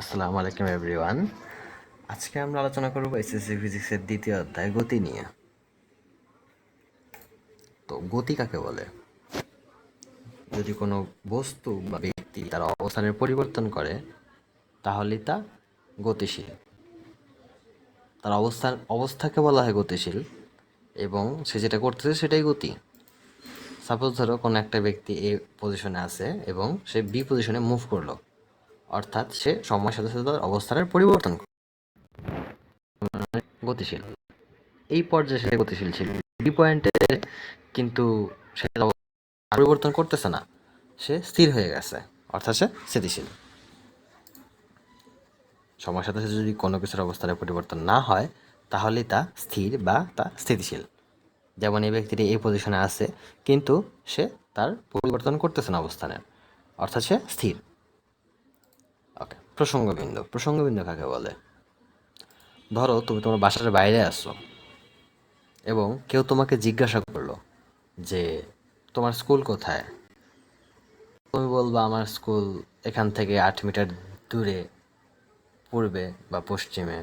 আসসালামু আলাইকুম এভরিওয়ান। আজকে আমরা আলোচনা করব এসএসসি ফিজিক্সের দ্বিতীয় অধ্যায় গতি নিয়ে। তো গতি কাকে বলে? যদি কোনো বস্তু বা ব্যক্তি তার অবস্থানের পরিবর্তন করে তাহলেই তা গতিশীল। তার অবস্থাকে বলা হয় গতিশীল এবং সে যেটা করতেছে সেটাই গতি। সাপোজ ধরো কোনো একটা ব্যক্তি এ পজিশনে আছে এবং সে বি পজিশনে মুভ করলো, অর্থাৎ সে সময়ের সাথে সাথে তার অবস্থানের পরিবর্তন গতিশীল। এই পর্যায়ে সে গতিশীল ছিল, বি পয়েন্টে কিন্তু সে পরিবর্তন করতেছে না, সে স্থির হয়ে গেছে, অর্থাৎ সে স্থিতিশীল। সময়ের সাথে সাথে যদি কোনো কিছুর অবস্থানের পরিবর্তন না হয় তাহলেই তা স্থির বা তা স্থিতিশীল। যেমন এই ব্যক্তিটি এই পজিশনে আছে কিন্তু সে তার পরিবর্তন করতেছে না অবস্থানের, অর্থাৎ সে স্থির। ওকে, প্রসঙ্গবিন্দু। প্রসঙ্গবিন্দু কাকে বলে? ধরো তুমি তোমার বাসার বাইরে আসো এবং কেউ তোমাকে জিজ্ঞাসা করলো যে তোমার স্কুল কোথায়। তুমি বলবা আমার স্কুল এখান থেকে 8 মিটার দূরে, পূর্বে বা পশ্চিমে।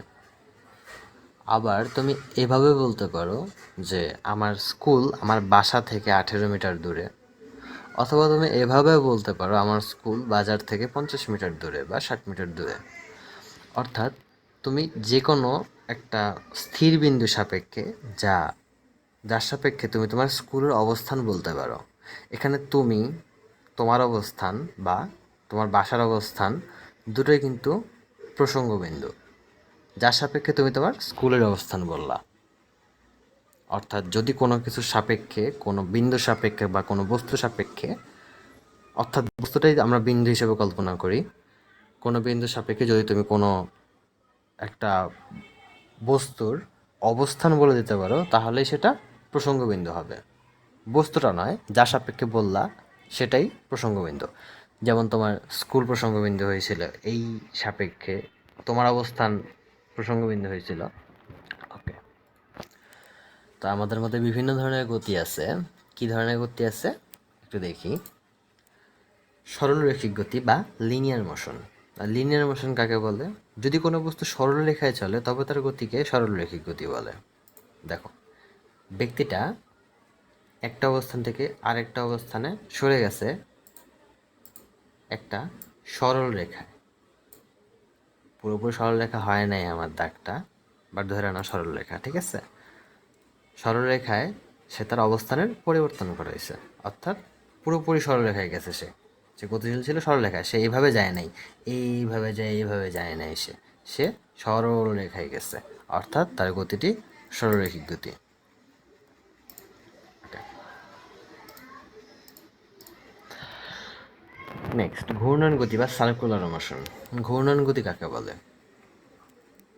আবার তুমি এভাবে বলতে পারো যে আমার স্কুল আমার বাসা থেকে 18 মিটার দূরে। অথবা তুমি এভাবে বলতে পারো আমার স্কুল বাজার থেকে 50 মিটার দূরে বা 60 মিটার দূরে। অর্থাৎ তুমি যে কোনো একটা স্থির বিন্দু সাপেক্ষে যার সাপেক্ষে তুমি তোমার স্কুলের অবস্থান বলতে পারো। এখানে তুমি তোমার অবস্থান বা তোমার বাসার অবস্থান দুটোই কিন্তু প্রসঙ্গবিন্দু, যার সাপেক্ষে তুমি তোমার স্কুলের অবস্থান বললা। অর্থাৎ যদি কোনো কিছুর সাপেক্ষে, কোনো বিন্দু সাপেক্ষে বা কোনো বস্তু সাপেক্ষে, অর্থাৎ বস্তুটাই আমরা বিন্দু হিসেবে কল্পনা করি, কোনো বিন্দু সাপেক্ষে যদি তুমি কোনো একটা বস্তুর অবস্থান বলে দিতে পারো তাহলেই সেটা প্রসঙ্গবিন্দু হবে। বস্তুটা নয়, যার সাপেক্ষে বললা সেটাই প্রসঙ্গবিন্দু। যেমন তোমার স্কুল প্রসঙ্গবিন্দু হয়েছিল এই সাপেক্ষে, তোমার অবস্থান প্রসঙ্গবিন্দু হয়েছিল। ওকে, তো আমাদের মধ্যে বিভিন্ন ধরনের গতি আছে। কি ধরনের গতি আছে একটু দেখি। সরলরৈখিক গতি বা লিনিয়ার মোশন। লিনিয়ার মোশন কাকে বলে? যদি কোনো বস্তু সরলরেখায় চলে তবে তার গতিকে সরলরৈখিক গতি বলে। দেখো, ব্যক্তিটা একটা অবস্থান থেকে আরেকটা অবস্থানে সরে গেছে একটা সরল রেখায়। পুরোপুরি সরল রেখা হয় নাই আমার দাগটা, বাট ধরে নাও সরল রেখা, ঠিক আছে? সরল রেখায় সে তার অবস্থানের পরিবর্তন করেছে, অর্থাৎ পুরোপুরি সরল রেখায় গেছে। সে যে গতিশীল ছিল সরল রেখায়, সে এইভাবে যায় নাই, এইভাবে যায় নাই, সে সরল রেখায় গেছে, অর্থাৎ তার গতিটি সরলরৈখিক গতি। নেক্সট, ঘূর্ণন গতি বা সার্কুলার মোশন। ঘূর্ণন গতি কাকে বলে?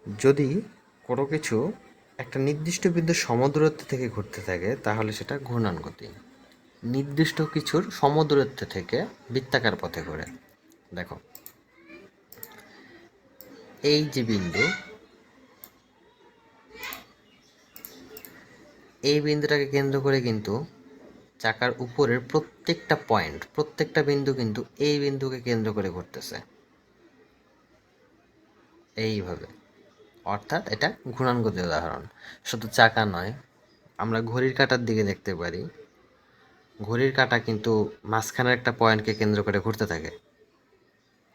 যদি কোনো কিছু একটা নির্দিষ্ট বিন্দু সমদূরত্ব থেকে ঘুরতে থাকে তাহলে সেটা ঘূর্ণন গতি। নির্দিষ্ট কিছুর সমদূরত্ব থেকে বৃত্তাকার পথে ঘোরে। দেখো, এই যে বিন্দু, এই বিন্দুটাকে কেন্দ্র করে কিন্তু চাকার উপরের প্রত্যেকটা পয়েন্ট, প্রত্যেকটা বিন্দু কিন্তু এই বিন্দুকে কেন্দ্র করে ঘুরতেছে এইভাবে। অর্থাৎ এটা ঘূর্ণন গতির উদাহরণ। শুধু চাকা নয়, আমরা ঘড়ির কাঁটার দিকে দেখতে পারি, ঘড়ির কাঁটা কিন্তু মাঝখানের একটা পয়েন্টকে কেন্দ্র করে ঘুরতে থাকে,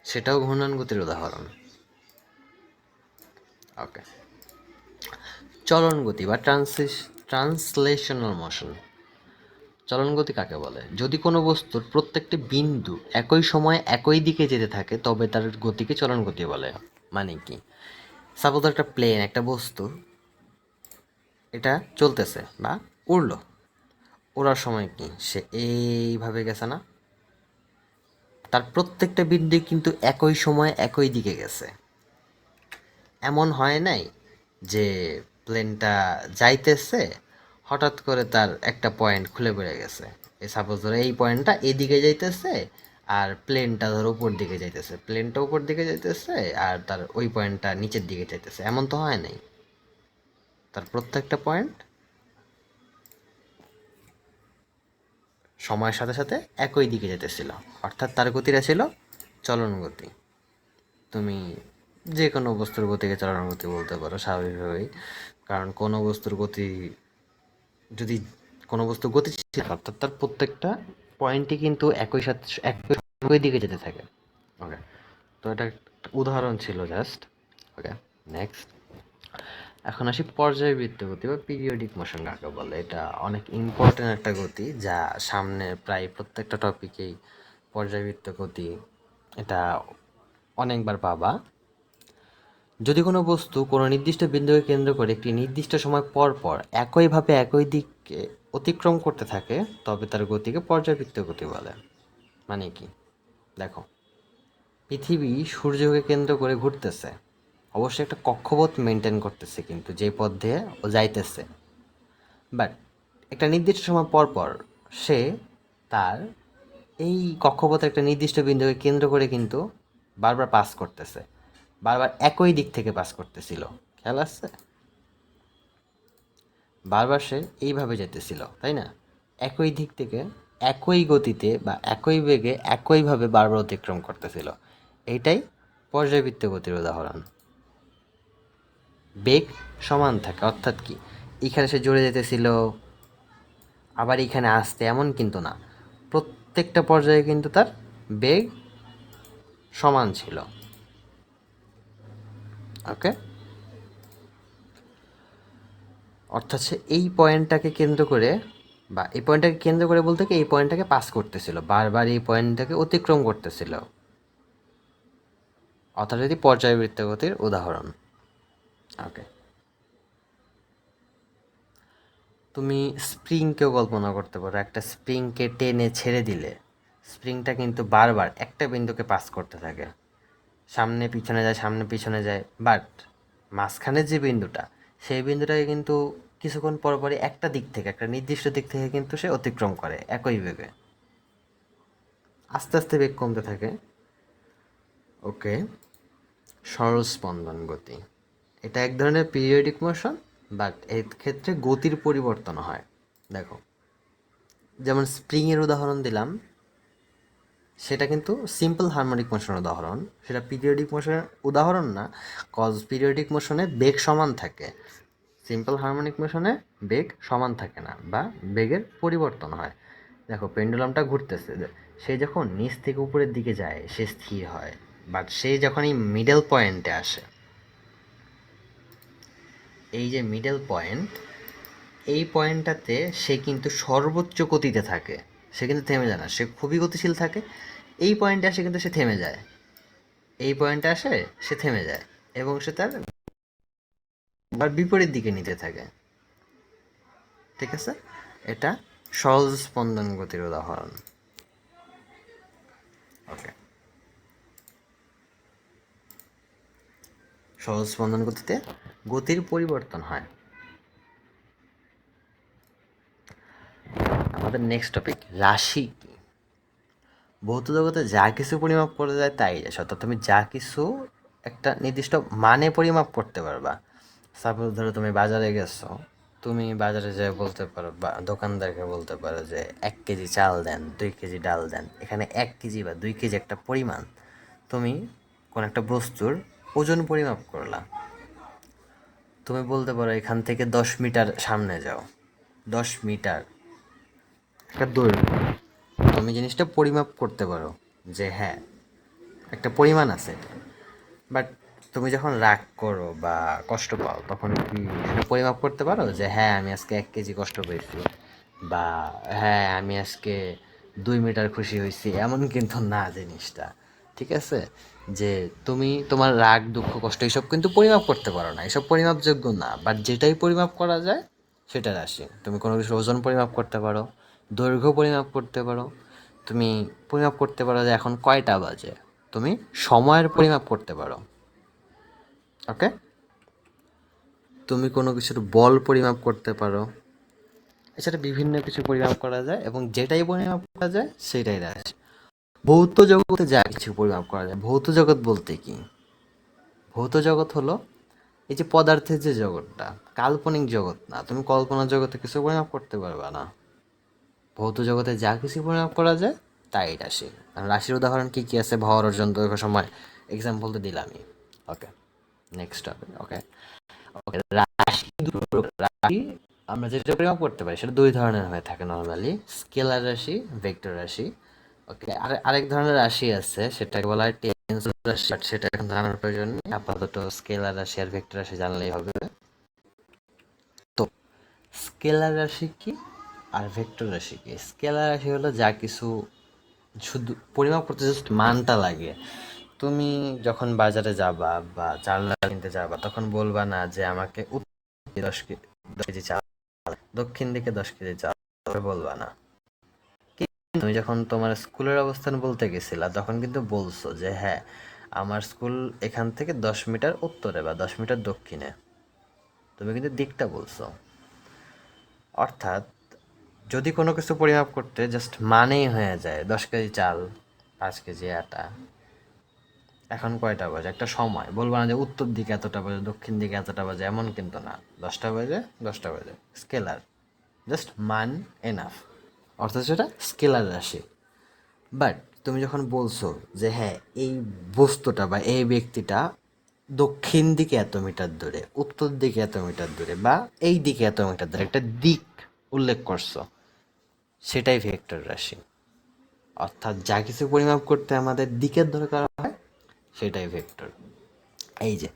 সেটাও ঘূর্ণন গতির উদাহরণ। ওকে, চলন গতি বা ট্রান্সলেশনাল মোশন। চলন গতি কাকে বলে? যদি কোনো বস্তুর প্রত্যেকটি বিন্দু একই সময়ে একই দিকে যেতে থাকে তবে তার গতিকে চলন গতি বলে। মানে কি? সাপোজ একটা প্লেন, একটা বস্তু, এটা চলতেছে বা উড়লো, ওড়ার সময় কি সে এইভাবে গেছে না? তার প্রত্যেকটা বিন্দু কিন্তু একই সময়ে একই দিকে গেছে। এমন হয় নাই যে প্লেনটা যাইতেছে হঠাৎ করে তার একটা পয়েন্ট খুলে পড়ে গেছে। সাপোজ ধরো এই পয়েন্টটা এদিকে যাইতেছে আর প্লেনটা ধরো উপর দিকে যাইতেছে, প্লেনটা উপর দিকে যাইতেছে আর তার ওই পয়েন্টটা নিচের দিকে যাইতেছে, এমন তো হয় নাই। তার প্রত্যেকটা পয়েন্ট সময়ের সাথে সাথে একই দিকে যেতেছিল, অর্থাৎ তার গতিটা ছিল চলন গতি। তুমি যে কোনো বস্তুর গতিকে চালনার গতি বলতে পারো স্বাভাবিকভাবেই, কারণ কোনো বস্তুর গতি যদি কোনো বস্তু গতিশীল অর্থাৎ তার প্রত্যেকটা পয়েন্টই কিন্তু একই দিকে যেতে থাকে। ওকে, তো এটা একটা উদাহরণ ছিল জাস্ট। ওকে, নেক্সট। এখন আসি পর্যায়বৃত্ত গতি বা পিরিয়ডিক মোশন কাকে বলে। এটা অনেক ইম্পর্টেন্ট একটা গতি, যা সামনে প্রায় প্রত্যেকটা টপিকেই পর্যায়বৃত্ত গতি এটা অনেকবার পাবা। যদি কোনো বস্তু কোনো নির্দিষ্ট বিন্দুকে কেন্দ্র করে একটি নির্দিষ্ট সময় পর পর একইভাবে একই দিককে অতিক্রম করতে থাকে, তবে তার গতিকে পর্যায়বৃত্ত গতি বলে। মানে কি? দেখো, পৃথিবী সূর্যকে কেন্দ্র করে ঘুরতেছে, অবশ্যই একটা কক্ষপথ মেনটেন করতেছে, কিন্তু যে পথ দিয়ে ও যাইতেছে, বাট একটা নির্দিষ্ট সময় পর পর সে তার এই কক্ষপথের একটা নির্দিষ্ট বিন্দুকে কেন্দ্র করে কিন্তু বারবার পাস করতেছে, বারবার একই দিক থেকে পাস করতেছিল। খেয়াল আসছে? বারবার সে এইভাবে যেতেছিল, তাই না? একই দিক থেকে একই গতিতে বা একই বেগে একইভাবে বারবার অতিক্রম করতেছিল। এইটাই পর্যায়বৃত্ত গতির উদাহরণ। বেগ সমান থাকে, অর্থাৎ কি এখানে সে জোরে যেতেছিল আবার এখানে আসতে, এমন কিন্তু না। প্রত্যেকটা পর্যায়ে কিন্তু তার বেগ সমান ছিল। ওকে, অর্থাৎ সে এই পয়েন্টটাকে কেন্দ্র করে বা এই পয়েন্টটাকে কেন্দ্র করে বলতে কি এই পয়েন্টটাকে পাস করতেছিল, বারবার এই পয়েন্টটাকে অতিক্রম করতেছিল, অর্থাৎ এটি পর্যায়বৃত্ত গতির উদাহরণ। ওকে, তুমি স্প্রিংকেও কল্পনা করতে পারো। একটা স্প্রিংকে টেনে ছেড়ে দিলে স্প্রিংটা কিন্তু বারবার একটা বিন্দুকে পাস করতে থাকে, সামনে পিছনে যায় সামনে পিছনে যায়, বাট মাঝখানের যে বিন্দুটা সেই বিন্দুটাকে কিন্তু কিছুক্ষণ পর পরই একটা দিক থেকে একটা নির্দিষ্ট দিক থেকে কিন্তু সে অতিক্রম করে একই বেগে, আস্তে আস্তে বেগ কমতে থাকে। ওকে, সরল স্পন্দন গতি এটা এক ধরনের পিরিয়ডিক মোশন, বাট এর ক্ষেত্রে গতির পরিবর্তন হয়। দেখো, যেমন স্প্রিংয়ের উদাহরণ দিলাম, সেটা কিন্তু সিম্পল হারমোনিক মোশনের উদাহরণ, সেটা পিরিয়ডিক মোশনের উদাহরণ না, কজ পিরিয়ডিক মোশনে বেগ সমান থাকে, সিম্পল হারমোনিক মোশনে বেগ সমান থাকে না বা বেগের পরিবর্তন হয়। দেখো, পেন্ডুলামটা ঘুরতেছে, সে যখন নিচ থেকে উপরের দিকে যায় সে স্থির হয়, বাট সে যখন এই মিডল পয়েন্টে আসে, এই যে মিডল পয়েন্ট, এই পয়েন্টটাতে সে কিন্তু সর্বোচ্চ গতিতে থাকে, সে কিন্তু থেমে যায় না, সে খুবই গতিশীল থাকে। এই পয়েন্টে আসে কিন্তু সে থেমে যায়, এই পয়েন্টে আসে সে থেমে যায় এবং সে তার বিপরীত দিকে নিতে থাকে। ঠিক আছে, এটা সহজ স্পন্দন গতির উদাহরণ। ওকে, সহজ স্পন্দন গতিতে গতির পরিবর্তন হয়। আমাদের নেক্সট টপিক রাশি কি। ভৌত জগতে যা কিছু পরিমাপ করা যায় তাই যায়, অর্থাৎ তুমি যা কিছু একটা নির্দিষ্ট মানে পরিমাপ করতে পারবা। সাপোজ ধরো তুমি বাজারে গেছো, তুমি বাজারে যেয়ে বলতে পারো বা দোকানদারকে বলতে পারো যে 1 কেজি চাল দেন, 2 কেজি ডাল দেন। এখানে 1 কেজি বা 2 কেজি একটা পরিমাণ, তুমি কোন একটা বস্তুর ওজন পরিমাপ করলা। তুমি বলতে পারো এখান থেকে 10 মিটার সামনে যাও, 10 মিটার একটা দৈর্ঘ্য, তুমি জিনিসটা পরিমাপ করতে পারো যে হ্যাঁ একটা পরিমাণ আছে। বাট তুমি যখন রাগ করো বা কষ্ট পাও তখন কি সেটা পরিমাপ করতে পারো যে হ্যাঁ আমি আজকে 1 কেজি কষ্ট পেয়েছি বা হ্যাঁ আমি আজকে 2 মিটার খুশি হয়েছি? এমন কিন্তু না জিনিসটা। ঠিক আছে, যে তুমি তোমার রাগ দুঃখ কষ্ট এইসব কিন্তু পরিমাপ করতে পারো না, এসব পরিমাপযোগ্য না। বাট যেটাই পরিমাপ করা যায় সেটা রাশি। তুমি কোনো কিছু ওজন পরিমাপ করতে পারো, দৈর্ঘ্য পরিমাপ করতে পারো, তুমি পরিমাপ করতে পারো যে এখন কয়টা বাজে, তুমি সময়ের পরিমাপ করতে পারো। ওকে, তুমি কোনো কিছুর বল পরিমাপ করতে পারো। এছাড়া বিভিন্ন কিছু পরিমাপ করা যায় এবং যেটাই পরিমাপ করা যায় সেটাই রাশি। ভৌত জগতে যা কিছু পরিমাপ করা যায়। ভৌত জগৎ বলতে কি? ভৌত জগৎ হলো এই যে পদার্থের যে জগৎটা, কাল্পনিক জগৎ না। তুমি কল্পনা জগতে কিছু পরিমাপ করতে পারবে না। ভৌত জগতে যা কিছু পরিমাপ করা যায় তাই রাশি। আর রাশির উদাহরণ কি কি আছে? ভর, ওজন, দৈর্ঘ্য, সময়, এক্সাম্পল তো দিলামই। ওকে, নেক্সট টপিক। ওকে ওকে রাশি রাশি আমরা যেটা পরিমাপ করতে পারি সেটা দুই ধরনের হয়ে থাকে নর্মালি, স্কেলার রাশি, ভেক্টর রাশি। ওকে, আরেক ধরনের রাশি আছে সেটাকে বলা হয় টেনসর রাশি, বাট সেটা এখন জানার প্রয়োজন নেই, আপাতত স্কেলার রাশি আর ভেক্টর রাশি জানলেই হবে। তো স্কেলার রাশি কি আর ভেক্টর রাশি কি? স্কেলার রাশি হলো যা কিছু শুধু পরিমাপ করতে জাস্ট মানটা লাগে। তুমি যখন বাজারে যাবা বা চাল কিনতে যাবা তখন বলবা না যে আমাকে উত্তর 10 কেজি চাল, দক্ষিণ দিকে 10 কেজি চাল, বলবা না। তুমি যখন তোমার স্কুলের অবস্থান বলতে গেছিলা তখন কিন্তু বলছো যে হ্যাঁ আমার স্কুল এখান থেকে 10 মিটার উত্তরে বা 10 মিটার দক্ষিণে, তুমি কিন্তু দিকটা বলছো। অর্থাৎ যদি কোনো কিছু পরিমাপ করতে জাস্ট মানেই হয়ে যায় 10 কেজি চাল, 5 কেজি আটা, এখন কয়টা বাজে, একটা সময় বলবো না যে উত্তর দিকে এতটা বাজে, দক্ষিণ দিকে এতটা বাজে, এমন কিন্তু না। 10টা বাজে 10টা বাজে, স্কেলার, জাস্ট মান এনাফ, অর্থাৎ সেটা স্কেলার রাশি। বাট তুমি যখন বলছো যে হ্যাঁ এই বস্তুটা বা এই ব্যক্তিটা দক্ষিণ দিকে এত মিটার দূরে, উত্তর দিকে এত মিটার দূরে, বা এই দিকে এত মিটার দূরে, একটা দিক উল্লেখ করছো, সেটাই ভেক্টর রাশি। অর্থাৎ যা কিছু পরিমাপ করতে আমাদের দিকের দরকার হয় সেটাই ভেক্টর। এই যে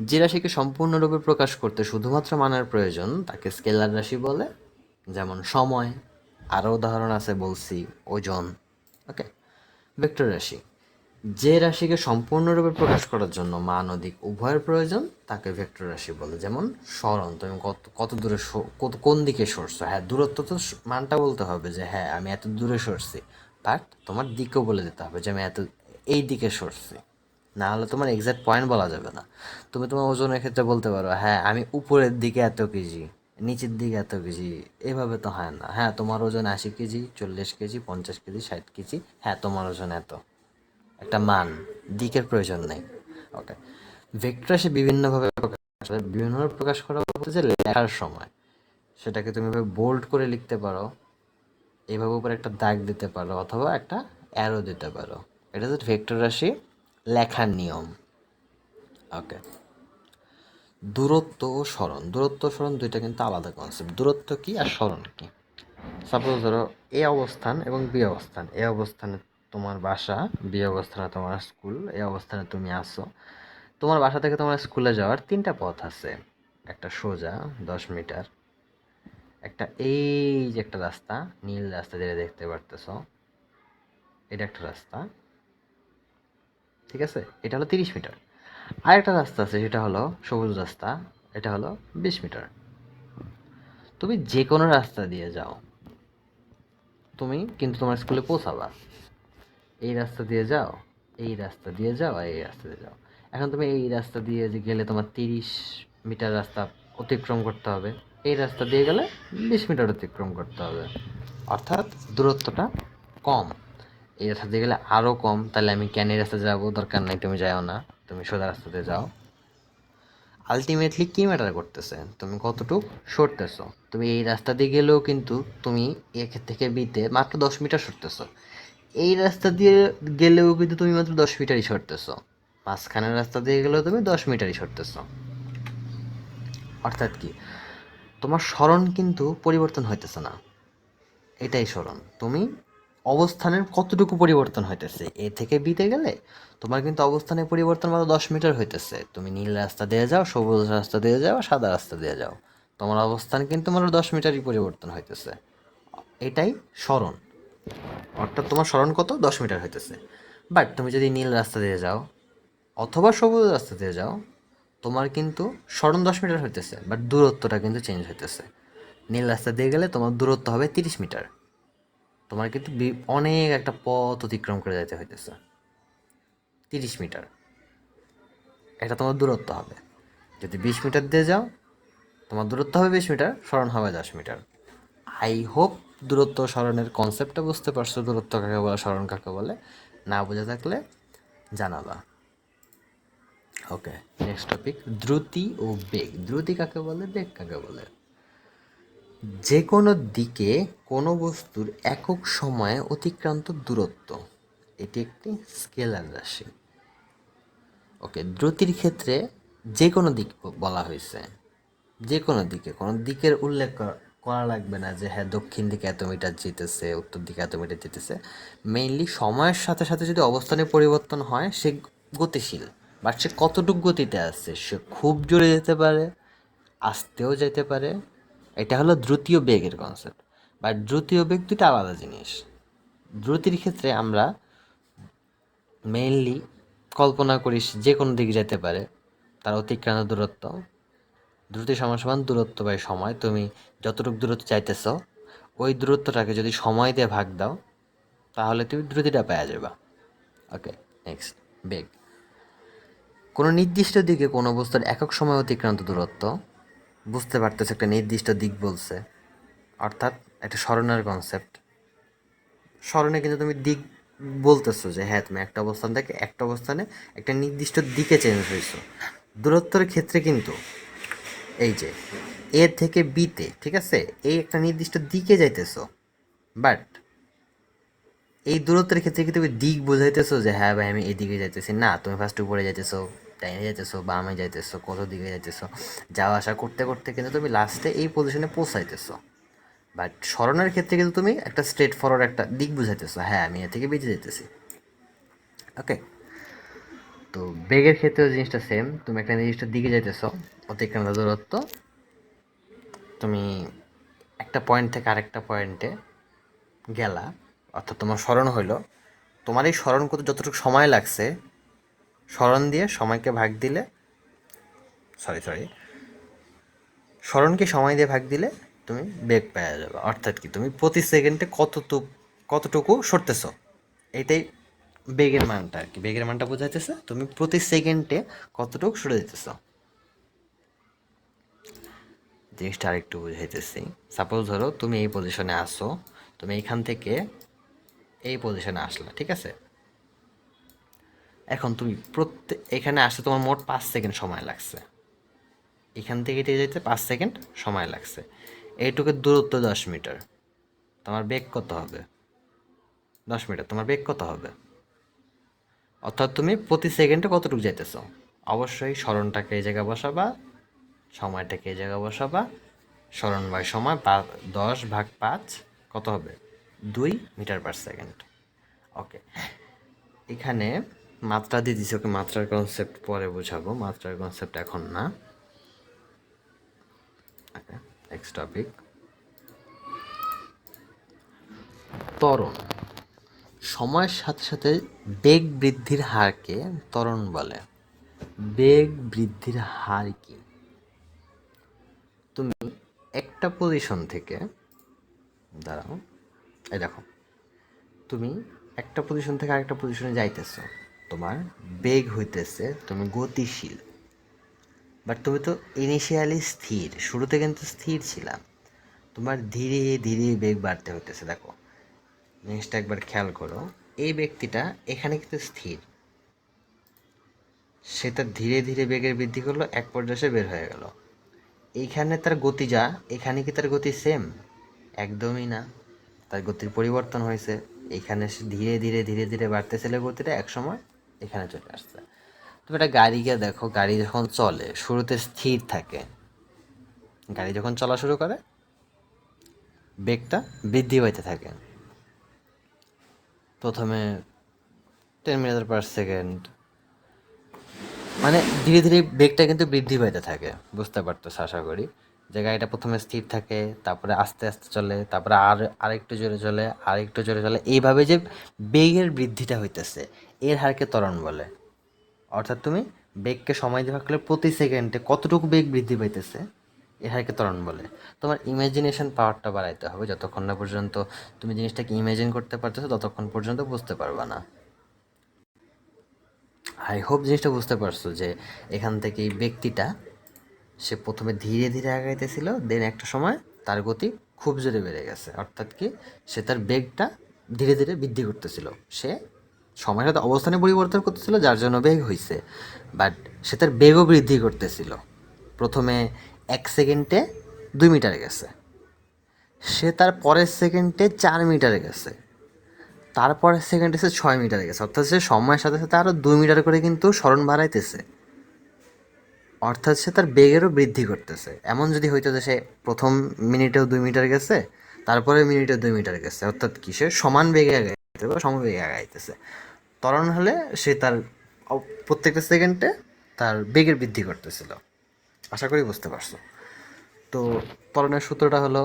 যে রাশিকে সম্পূর্ণরূপে প্রকাশ করতে শুধুমাত্র মানের প্রয়োজন তাকে স্কেলার রাশি বলে, যেমন সময়, আরও উদাহরণ আছে বলছি, ওজন। ওকে, ভেক্টর রাশি যে রাশিকে সম্পূর্ণরূপে প্রকাশ করার জন্য মান ও দিক উভয়ের প্রয়োজন তাকে ভেক্টর রাশি বলে। যেমন সরণ, তুমি কত কত দূরে কোন দিকে সরছো, হ্যাঁ দূরত্ব তো মানটা বলতে হবে যে হ্যাঁ আমি এত দূরে সরছি, বাট তোমার দিকও বলে দিতে হবে যে আমি এত এই দিকে সরছি, না হলে তোমার এক্সাক্ট পয়েন্ট বলা যাবে না। তুমি তোমার ওজনের ক্ষেত্রে বলতে পারো হ্যাঁ আমি উপরের দিকে এত কেজি, নিচের দিকে এত কেজি, এভাবে তো হয় না। হ্যাঁ তোমার ওজন 80 কেজি, 40 কেজি, 50 কেজি, 60 কেজি, হ্যাঁ তোমার ওজন এত, একটা মান, দিকের প্রয়োজন নেই। ওকে, ভেক্টর রাশি বিভিন্নভাবে বিভিন্নভাবে প্রকাশ করা বলতে যে লেখার সময় সেটাকে তুমি বোল্ড করে লিখতে পারো, এইভাবে উপরে একটা দাগ দিতে পারো, অথবা একটা অ্যারো দিতে পারো। এটা হচ্ছে ভেক্টর রাশি লেখার নিয়ম। ওকে, দূরত্ব ও সরণ, দূরত্ব ও সরণ দুইটা কিন্তু আলাদা কনসেপ্ট। দূরত্ব কি আর সরণ কি? সাপোজ ধরো এ অবস্থান এবং বি অবস্থান, এ অবস্থানে তোমার বাসা, বি অবস্থানে তোমার স্কুল, এ অবস্থানে তুমি আসো। তোমার বাসা থেকে তোমার স্কুলে যাওয়ার 3টা পথ আছে, একটা সোজা 10 মিটার, একটা এই যে একটা রাস্তা, নীল রাস্তা যেটা দেখতে পারতেছ, এটা একটা রাস্তা, ঠিক আছে, এটা হলো 30 মিটার। আর একটা রাস্তা আছে সেটা হলো সবুজ রাস্তা, এটা হলো 20 মিটার। তুমি যে কোনো রাস্তা দিয়ে যাও, তুমি কিন্তু তোমার স্কুলে পৌঁছাবা। এই রাস্তা দিয়ে যাও, এই রাস্তা দিয়ে যাও, আর এই রাস্তা দিয়ে যাও। এখন তুমি এই রাস্তা দিয়ে যে গেলে তোমার 30 মিটার রাস্তা অতিক্রম করতে হবে, এই রাস্তা দিয়ে গেলে 20 মিটার অতিক্রম করতে হবে, অর্থাৎ দূরত্বটা কম। এই রাস্তা দিয়ে গেলে আরও কম, তাহলে আমি কেন এই রাস্তা যাবো, দরকার নাই, তুমি যাও না, তুমি সোজা রাস্তাতে যাও। আলটিমেটলি কি ম্যাটার করতেছে, তুমি কতটুকু সরতেছো। তুমি এই রাস্তা দিয়ে গেলেও কিন্তু তুমি এ থেকে বিতে মাত্র 10 মিটার সরতেছো, এই রাস্তা দিয়ে গেলেও কিন্তু তুমি মাত্র 10 মিটারই সরতেছো, মাঝখানের রাস্তা দিয়ে গেলেও তুমি 10 মিটারই সরতেছো। অর্থাৎ কি, তোমার সরণ কিন্তু পরিবর্তন হইতেছে না, এটাই সরণ। তুমি অবস্থানের কতটুকু পরিবর্তন হইতেছে, এ থেকে বিতে গেলে তোমার কিন্তু অবস্থানের পরিবর্তন মাত্র 10 মিটার হইতেছে। তুমি নীল রাস্তা দিয়ে যাও, সবুজ রাস্তা দিয়ে যাও, সাদা রাস্তা দিয়ে যাও, তোমার অবস্থান কিন্তু মাত্র 10 মিটারই পরিবর্তন হইতেছে, এটাই সরণ। অর্থাৎ তোমার সরণ কত, 10 মিটার হইতেছে। বাট তুমি যদি নীল রাস্তা দিয়ে যাও অথবা সবুজ রাস্তা দিয়ে যাও, তোমার কিন্তু সরণ 10 মিটার হইতেছে, বাট দূরত্বটা কিন্তু চেঞ্জ হইতেছে। নীল রাস্তা দিয়ে গেলে তোমার দূরত্ব হবে 30 মিটার, তোমার কিন্তু অনেক একটা পথ অতিক্রম করে যেতে হইতেছে। 30 মিটার এটা তোমার দূরত্ব হবে। যদি 20 মিটার দিয়ে যাও, তোমার দূরত্ব হবে 20 মিটার, সরণ হবে 10 মিটার। আই হোপ দূরত্ব সরণের কনসেপ্টটা বুঝতে পারছো, দূরত্ব কাকে বলে, সরণ কাকে বলে। না বুঝে থাকলে জানাবা। ওকে, নেক্সট টপিক, দ্রুতি ও বেগ। দ্রুতি কাকে বলে, বেগ কাকে বলে? যে কোনো দিকে কোনো বস্তুর একক সময়ে অতিক্রান্ত দূরত্ব, এটি একটি স্কেলার রাশি। ওকে, দ্রুতির ক্ষেত্রে যে কোনো দিক বলা হয়েছে, যে কোনো দিকে, কোনো দিকের উল্লেখ করা লাগবে না যে হ্যাঁ দক্ষিণ দিকে এত মিটার যেতেছে, উত্তর দিকে এত মিটার যেতেছে। মেইনলি সময়ের সাথে সাথে যদি অবস্থানের পরিবর্তন হয় সে গতিশীল, বাট সে কতটুকু গতিতে আছে, সে খুব জোরে যেতে পারে, আস্তেও যেতে পারে। এটা হলো দ্রুতীয় বেগের কনসেপ্ট। বাট দ্রুতীয় বেগ দুটো আলাদা জিনিস। দ্রুতির ক্ষেত্রে আমরা মেইনলি কল্পনা করি যে কোনো দিকে যেতে পারে, তার অতিক্রান্ত দূরত্ব। দ্রুতি সমান দূরত্ব বাই সময়। তুমি যতটুকু দূরত্ব চাইতেছ ওই দূরত্বটাকে যদি সময় দিয়ে ভাগ দাও তাহলে তুমি দ্রুতিটা পেয়ে যাবা। ওকে, নেক্সট, বেগ। কোনো নির্দিষ্ট দিকে কোনো বস্তুর একক সময় অতিক্রান্ত দূরত্ব। বুঝতে পারতেছে একটা নির্দিষ্ট দিক বলছে, অর্থাৎ একটা স্মরণের কনসেপ্ট। স্মরণে কিন্তু তুমি দিক বলতেছো যে হ্যাঁ তুমি একটা অবস্থান থেকে একটা অবস্থানে একটা নির্দিষ্ট দিকে চেঞ্জ হয়েছো। দূরত্বের ক্ষেত্রে কিন্তু এই যে এ থেকে বিতে, ঠিক আছে, এই একটা নির্দিষ্ট দিকে যাইতেছো, বাট এই দূরত্বের ক্ষেত্রে কি তুমি দিক বোঝাইতেছো যে হ্যাঁ ভাই আমি এদিকে যাইতেছি? না, তুমি ফার্স্ট উপরে যাইতেছো, ডাইনে যাইতেছো, বামে যাইতেছো, কত দিকে যাইতেছো, যাওয়া আসা করতে করতে কিন্তু তুমি লাস্টে এই পজিশনে পৌঁছাইতেছো। বাট স্মরণের ক্ষেত্রে কিন্তু তুমি একটা স্ট্রেট ফরওয়ার্ড একটা দিক বুঝাইতেছো, হ্যাঁ আমি এ থেকে বেঁচে যাইতেছি। ওকে, তো বেগের ক্ষেত্রেও জিনিসটা সেম। তুমি একটা নির্দিষ্ট দিকে যাইতেছো, অতিক্রান্ত দূরত্ব। তুমি একটা পয়েন্ট থেকে আরেকটা পয়েন্টে গেলা, অর্থাৎ তোমার স্মরণ হইলো। তোমার এই স্মরণ করতে যতটুকু সময় লাগছে, স্মরণ দিয়ে সময়কে ভাগ দিলে, সরি স্মরণকে সময় দিয়ে ভাগ দিলে তুমি বেগ পেয়ে যাবে। অর্থাৎ কি তুমি প্রতি সেকেন্ডে কতটুকু সরতেছো, এইটাই বেগের মানটা আর কি। বেগের মানটা বোঝাইতেছে তুমি প্রতি সেকেন্ডে কতটুকু সরে যেতেছ। জিনিসটা আরেকটু বুঝাইতেছি। সাপোজ ধরো তুমি এই পজিশনে আসো, তুমি এইখান থেকে এই পজিশনে আসলা, ঠিক আছে। এখন তুমি এখানে আসতে তোমার মোট 5 সেকেন্ড সময় লাগছে। এখান থেকে এটি যেতে 5 সেকেন্ড সময় লাগছে। এইটুকুর দূরত্ব 10 মিটার। তোমার বেগ কত হবে? 10 মিটার। তোমার বেগ কত হবে? অর্থাৎ তুমি প্রতি সেকেন্ডে কতটুকু যাইতেছ। অবশ্যই স্মরণটাকে এই জায়গায় বসাবা, সময়টাকে এই জায়গায় বসাবা। স্মরণ বাই সময় 10/5 কত হবে? 2 মিটার/সেকেন্ড। ওকে, এখানে মাত্রা দিয়ে দিছি। ওকে, মাত্রার কনসেপ্ট পরে বোঝাবো, মাত্রার কনসেপ্ট এখন না। ওকে, নেক্সট টপিক, ত্বরণ। সময়ের সাথে সাথে বেগ বৃদ্ধির হারকে ত্বরণ বলে। বেগ বৃদ্ধির হার কি? তুমি একটা পজিশন থেকে, দাঁড়াও, এই দেখো, তুমি একটা পজিশন থেকে আরেকটা পজিশনে যাইতেছ, তোমার বেগ হইতেছে, তুমি গতিশীল। বাট তুমি তো ইনিশিয়ালি স্থির, শুরুতে কিন্তু স্থির ছিলাম। তোমার ধীরে ধীরে বেগ বাড়তে হইতেছে। দেখো জিনিসটা একবার খেয়াল করো, এই ব্যক্তিটা এখানে কিন্তু স্থির, সে তার ধীরে ধীরে বেগের বৃদ্ধি করলো, এক পর্যায়ে সে বের হয়ে গেল। এইখানে তার গতি যা, এখানে কি তার গতি সেম? একদমই না, তার গতির পরিবর্তন হয়েছে। এখানে সে ধীরে ধীরে ধীরে ধীরে বাড়তেছিল গতিটা, একসময় এখানে চলে আসছে। তুমি একটা গাড়িকে দেখো, গাড়ি যখন চলে শুরুতে স্থির থাকে, গাড়ি যখন চলা শুরু করে বেগটা বৃদ্ধি পাইতে থাকে। প্রথমে 10 মিটার/সেকেন্ড, মানে ধীরে ধীরে বেগটা কিন্তু বৃদ্ধি পাইতে থাকে। বুঝতে পারতেছ আশা করি, যে গাড়িটা প্রথমে স্থির থাকে, তারপরে আস্তে আস্তে চলে, তারপরে আরেকটু জোরে চলে, আরেকটু জোরে চলে, এইভাবে যে বেগের বৃদ্ধিটা হইতেছে এর হারকে ত্বরণ বলে। অর্থাৎ তুমি বেগকে সময় দিয়ে ভাগ করলে প্রতি সেকেন্ডে কতটুকু বেগ বৃদ্ধি পাইতেছে এর হারকে ত্বরণ বলে। তোমার ইমাজিনেশন পাওয়ারটা বাড়াইতে হবে। যতক্ষণ না পর্যন্ত তুমি জিনিসটাকে ইমাজিন করতে পারতেছো ততক্ষণ পর্যন্ত বুঝতে পারবা না। আই হোপ জিনিসটা বুঝতে পারছো যে এখান থেকে এই ব্যক্তিটা, সে প্রথমে ধীরে ধীরে আগাইতেছিল, দেন একটা সময় তার গতি খুব জোরে বেড়ে গেছে। অর্থাৎ কি সে তার বেগটা ধীরে ধীরে বৃদ্ধি করতেছিল, সে সময়ের সাথে অবস্থানে পরিবর্তন করতেছিল যার জন্য বেগ হয়েছে। বাট সে তার বেগও বৃদ্ধি করতেছিল। প্রথমে 1 সেকেন্ডে 2 মিটার গেছে, সে তার পরের সেকেন্ডে 4 মিটারে গেছে, তারপরে সেকেন্ড এসে 6 মিটারে গেছে, অর্থাৎ সে সময়ের সাথে সাথে আরও 2 মিটার করে কিন্তু সরণ বাড়াইতেছে, অর্থাৎ সে তার বেগেরও বৃদ্ধি করতেছে। এমন যদি হইতো যে সে প্রথম মিনিটেও 2 মিটার গেছে, তারপরে মিনিটে 2 মিটার গেছে, অর্থাৎ কি সে সমান বেগে আগাইতেছে বা সমবেগে আগাইতেছে। ত্বরণ হলে সে তার প্রত্যেকটা সেকেন্ডে তার বেগের বৃদ্ধি করতেছিল। আশা করি বুঝতে পারছো। তো ত্বরণের সূত্রটা হলো,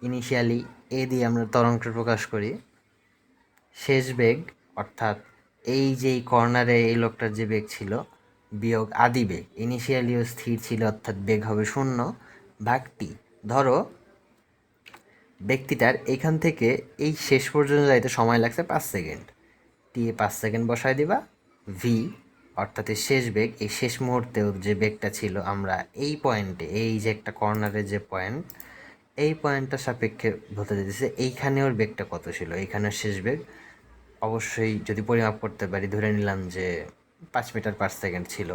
ইনিশিয়ালি এ দিয়ে আমরা ত্বরণকে প্রকাশ করি, শেষ বেগ অর্থাৎ এই যে কর্নারে এই লোকটার যে বেগ ছিল বিয়োগ আদি বেগ, ইনিশিয়ালিও স্থির ছিল অর্থাৎ বেগ হবে 0 ভাগ টি। ধরো ব্যক্তিটার এইখান থেকে এই শেষ পর্যন্ত যাইতে সময় লাগছে 5 সেকেন্ড, টি এ 5 সেকেন্ড বসায় দিবা, ভি অর্থাৎ এই শেষ বেগ, এই শেষ মুহূর্তেও যে বেগটা ছিল আমরা এই পয়েন্টে, এই যে একটা কর্নারের যে পয়েন্ট, এই পয়েন্টটার সাপেক্ষে বলতে দিতেছে এইখানে ওর বেগটা কত ছিল, এইখানের শেষ বেগ অবশ্যই যদি পরিমাপ করতে পারি, ধরে নিলাম যে 5 মিটার/সেকেন্ড ছিল।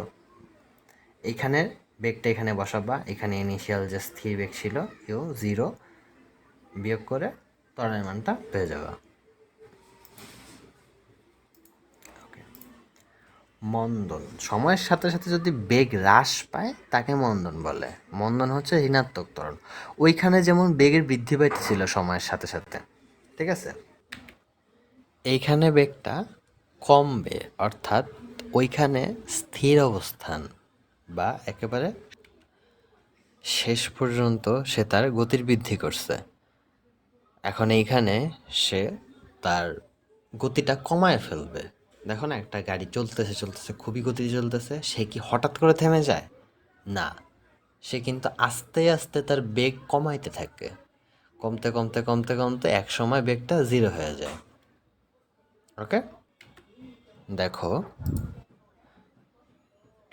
এইখানে বেগটা এখানে বসাবা, এখানে ইনিশিয়াল যে স্থির বেগ ছিল ইউ 0 বিয়োগ করে ত্বরণের মানটা পেয়ে যাবা। মন্দন, সময়ের সাথে সাথে যদি বেগ হ্রাস পায় তাকে মন্দন বলে। মন্দন হচ্ছে ঋণাত্মক ত্বরণ। ওইখানে যেমন বেগের বৃদ্ধি পাইতেছিল সময়ের সাথে সাথে, ঠিক আছে, এইখানে বেগটা কমবে, অর্থাৎ ওইখানে স্থির অবস্থান বা একেবারে শেষ পর্যন্ত সে তার গতির বৃদ্ধি করছে। এখন এইখানে সে তার গতিটা কমায় ফেলবে। দেখো না, একটা গাড়ি চলতেছে চলতেছে খুবই গতি চলতেছে, সে কি হঠাৎ করে থেমে যায়? না, সে কিন্তু আস্তে আস্তে তার বেগ কমাইতে থাকে, কমতে কমতে কমতে কমতে এক সময় বেগটা 0 হয়ে যায়। ওকে, দেখো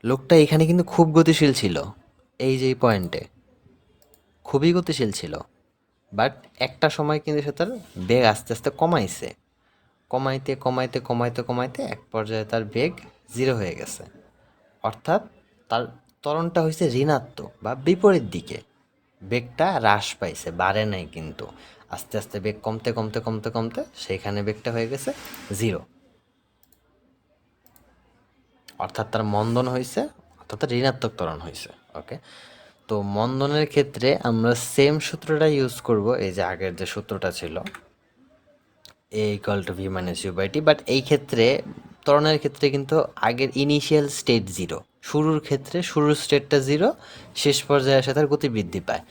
লোকটা এখানে কিন্তু খুব গতিশীল ছিল, এই যে পয়েন্টে খুবই গতিশীল ছিল, বাট একটা সময় কিন্তু সে তার বেগ আস্তে আস্তে কমাইছে, কমাইতে কমাইতে কমাইতে কমাইতে এক পর্যায়ে তার বেগ 0 হয়ে গেছে, অর্থাৎ তার ত্বরণটা হয়েছে ঋণাত্মক বা বিপরীত দিকে, বেগটা হ্রাস পাইছে, বাড়ে নাই, কিন্তু আস্তে আস্তে বেগ কমতে কমতে কমতে কমতে সেইখানে বেগটা হয়ে গেছে 0, অর্থাৎ তার মন্দন হয়েছে, অর্থাৎ ঋণাত্মক ত্বরণ হয়েছে। ওকে, তো মন্দনের ক্ষেত্রে আমরা সেম সূত্রটা ইউজ করব, এই যে আগের যে সূত্রটা ছিল a=v-u/t, বাট এই ক্ষেত্রে ত্বরণের ক্ষেত্রে কিন্তু আগের ইনিশিয়াল স্টেট 0, শুরুর ক্ষেত্রে শুরুর স্টেটটা 0, শেষ পর্যায়ে এসে তার গতি বৃদ্ধি পায়।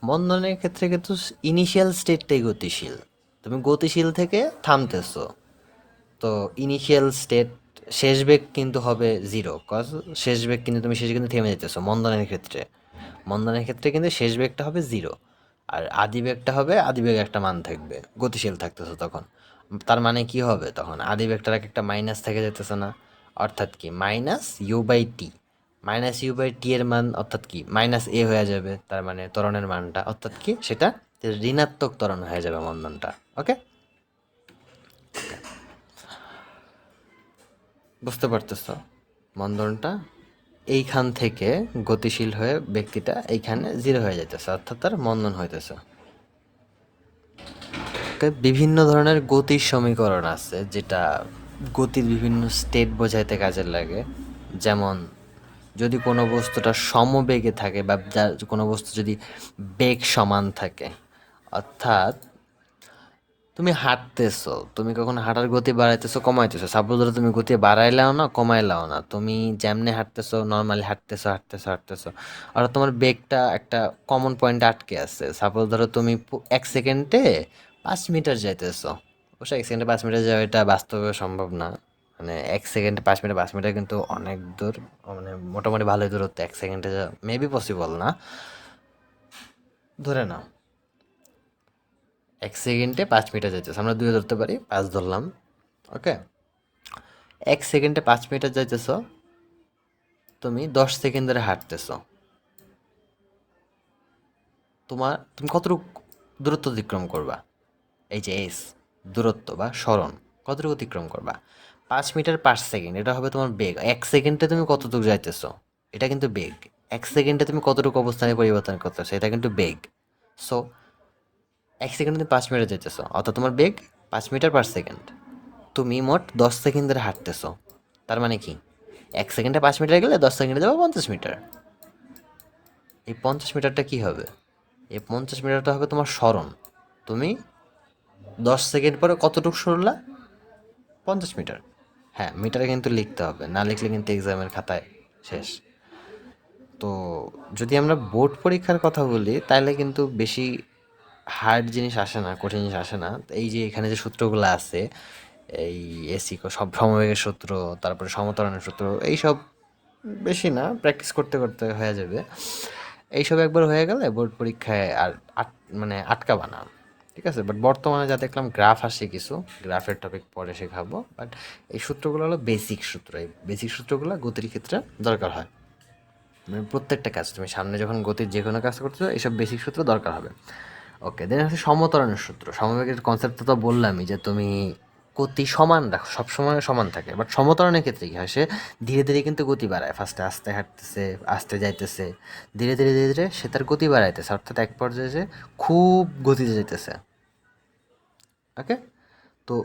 মন্দনের ক্ষেত্রে কিন্তু ইনিশিয়াল স্টেটটাই গতিশীল, তুমি গতিশীল থেকে থামতেছো, তো ইনিশিয়াল স্টেট শেষ বেগ কিন্তু হবে 0, কজ শেষ বেগ কিন্তু তুমি শেষে কিন্তু থেমে যেতেছো। মন্দনের ক্ষেত্রে কিন্তু শেষ বেগটা হবে 0, আর আদি বেগটা হবে, আদি বেগ একটা মান থাকবে, গতিশীল থাকতেছো তখন। তার মানে কি হবে তখন, আদি বেগটার একটা মাইনাস থেকে যেতেছে না, অর্থাৎ কি -u/t, -u/t এর মান অর্থাৎ কি -a হয়ে যাবে, তার মানে ত্বরণের মানটা, অর্থাৎ কি সেটা ঋণাত্মক ত্বরণ হয়ে যাবে মন্দনটা। ওকে, বুঝতে পারতেছো, মন্দনটা এইখান থেকে গতিশীল হয়ে ব্যক্তিটা এইখানে 0 হয়ে যাইতেছে, অর্থাৎ তার মন্দন হইতেছে। বিভিন্ন ধরনের গতির সমীকরণ আছে যেটা গতির বিভিন্ন স্টেট বোঝাইতে কাজে লাগে। যেমন যদি কোনো বস্তুটা সমবেগে থাকে বা কোনো বস্তু যদি বেগ সমান থাকে, অর্থাৎ তুমি হাঁটতেছো, তুমি কখনো হাঁটার গতি বাড়াইতেছো কমাইতেছো, সাপোজ ধরো তুমি গতি বাড়াইলাও না কমাইলাও না, তুমি যেমনি হাঁটতেছো নর্মালি হাঁটতেছো হাঁটতেছো হাঁটতেছো, আর তোমার বেগটা একটা কমন পয়েন্টে আটকে আছে। সাপোজ ধরো তুমি 1 সেকেন্ডে 5 মিটার যাইতেছো, অবশ্য 1 সেকেন্ডে 5 মিটার যাওয়া এটা বাস্তবে সম্ভব না, মানে 1 সেকেন্ডে 5 মিটার, 5 মিটার কিন্তু অনেক দূর, মানে মোটামুটি ভালোই দূরত্ব, 1 সেকেন্ডে যাওয়া মেবি পসিবল না, ধরে নাও 1 সেকেন্ডে 5 মিটার যাইতেছে, আমরা 2 ধরতে পারি, 5 ধরলাম। ওকে, 1 সেকেন্ডে 5 মিটার যাইতেছ, তুমি 10 সেকেন্ড ধরে হাঁটতেছ, তুমি কতটুকু দূরত্ব অতিক্রম করবা, এই যে এস দূরত্ব বা সরণ, কতটুকু অতিক্রম করবা? 5 মিটার/সেকেন্ড, এটা হবে তোমার বেগ। 1 সেকেন্ডে তুমি কতটুকু যাইতেছ, এটা কিন্তু বেগ। 1 সেকেন্ডে তুমি কতটুকু অবস্থানে পরিবর্তন করতেছো, এটা কিন্তু বেগ। সো 1 সেকেন্ডে তুমি 5 মিটার যাইতেছো, অর্থাৎ তোমার বেগ 5 মিটার/সেকেন্ড। তুমি মোট 10 সেকেন্ড ধরে হাঁটতেছো, তার মানে কি 1 সেকেন্ডে 5 মিটার গেলে 10 সেকেন্ডে যাবো 50 মিটার। এই 50 মিটারটা কি হবে? এই 50 মিটারটা হবে তোমার সরণ। তুমি 10 সেকেন্ড পরে কতটুকু সরলা? 50 মিটার। হ্যাঁ, মিটারে কিন্তু লিখতে হবে, না লিখলে কিন্তু এক্সামের খাতায় শেষ। তো যদি আমরা বোর্ড পরীক্ষার কথা বলি তাহলে কিন্তু বেশি হার্ড জিনিস আসে না, কঠিন জিনিস আসে না। এই যে এখানে যে সূত্রগুলো আছে, এই এসি সব সমবেগের সূত্র, তারপরে সমত্বরণের সূত্র, এইসব বেশি না, প্র্যাকটিস করতে করতে হয়ে যাবে। এইসব একবার হয়ে গেলে বোর্ড পরীক্ষায় আর মানে আটকাবা না, ঠিক আছে? বাট বর্তমানে যা দেখলাম গ্রাফ আসে কিছু, গ্রাফের টপিক পরে শেখাবো। বাট এই সূত্রগুলো হলো বেসিক সূত্র, এই বেসিক সূত্রগুলো গতির ক্ষেত্রে দরকার হয়। মানে প্রত্যেকটা কাজ, তুমি সামনে যখন গতির যে কোনো কাজ করতেছো এইসব বেসিক সূত্র দরকার হবে। ওকে, দেন হচ্ছে সমত্বরণের সূত্র। সমবেগের কনসেপ্ট তো বললামই যে তুমি গতি সমান রাখো, সবসময় সমান থাকে। বাট সমত্বরণের ক্ষেত্রে কী হয়, সে ধীরে ধীরে কিন্তু গতি বাড়ায়। ফার্স্টে আস্তে হাঁটতেছে, আস্তে যাইতেছে, ধীরে ধীরে ধীরে ধীরে সে তার গতি বাড়াইতেছে, অর্থাৎ এক পর্যায়ে যে খুব গতিতে যাইতেছে। ওকে, তো